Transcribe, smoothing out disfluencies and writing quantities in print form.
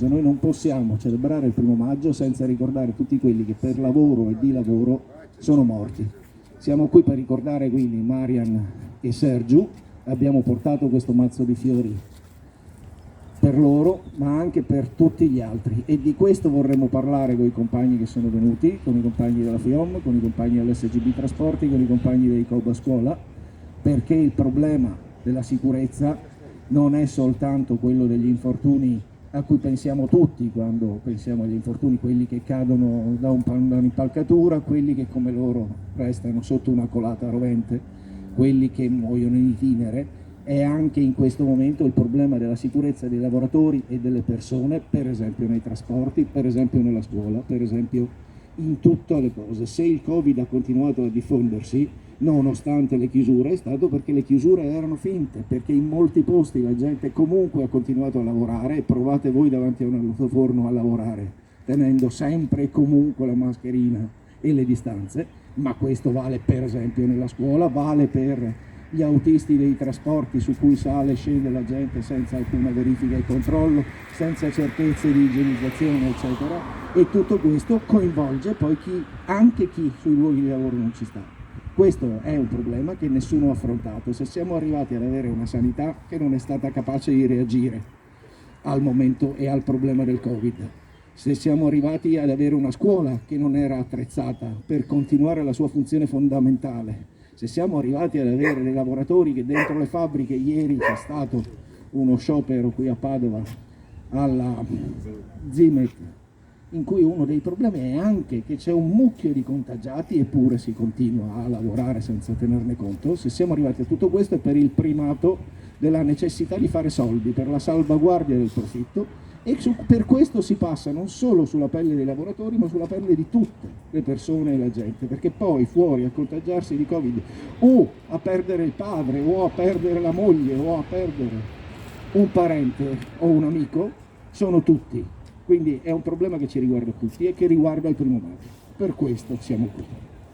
Noi non possiamo celebrare il 1° maggio senza ricordare tutti quelli che per lavoro e di lavoro sono morti. Siamo qui per ricordare quindi Marian e Sergiu, abbiamo portato questo mazzo di fiori per loro, ma anche per tutti gli altri, e di questo vorremmo parlare con i compagni che sono venuti, con i compagni della FIOM, con i compagni dell'SGB Trasporti, con i compagni dei COB a scuola, perché il problema della sicurezza non è soltanto quello degli infortuni a cui pensiamo tutti quando pensiamo agli infortuni, quelli che cadono da un'impalcatura, quelli che come loro restano sotto una colata rovente, quelli che muoiono in itinere. È anche in questo momento il problema della sicurezza dei lavoratori e delle persone, per esempio nei trasporti, per esempio nella scuola, per esempio in tutte le cose. Se il Covid ha continuato a diffondersi nonostante le chiusure, è stato perché le chiusure erano finte, perché in molti posti la gente comunque ha continuato a lavorare, e provate voi davanti a un altoforno a lavorare tenendo sempre e comunque la mascherina e le distanze, ma questo vale per esempio nella scuola, vale per gli autisti dei trasporti su cui sale e scende la gente senza alcuna verifica e controllo, senza certezze di igienizzazione eccetera, e tutto questo coinvolge poi anche chi sui luoghi di lavoro non ci sta. Questo è un problema che nessuno ha affrontato. Se siamo arrivati ad avere una sanità che non è stata capace di reagire al momento e al problema del Covid, se siamo arrivati ad avere una scuola che non era attrezzata per continuare la sua funzione fondamentale, se siamo arrivati ad avere dei lavoratori che dentro le fabbriche, ieri c'è stato uno sciopero qui a Padova alla Zimet, in cui uno dei problemi è anche che c'è un mucchio di contagiati eppure si continua a lavorare senza tenerne conto. Se siamo arrivati a tutto questo è per il primato della necessità di fare soldi, per la salvaguardia del profitto, e per questo si passa non solo sulla pelle dei lavoratori ma sulla pelle di tutte le persone e la gente, perché poi fuori a contagiarsi di Covid o a perdere il padre o a perdere la moglie o a perdere un parente o un amico sono tutti. Quindi è un problema che ci riguarda tutti e che riguarda il 1° maggio. Per questo siamo qui.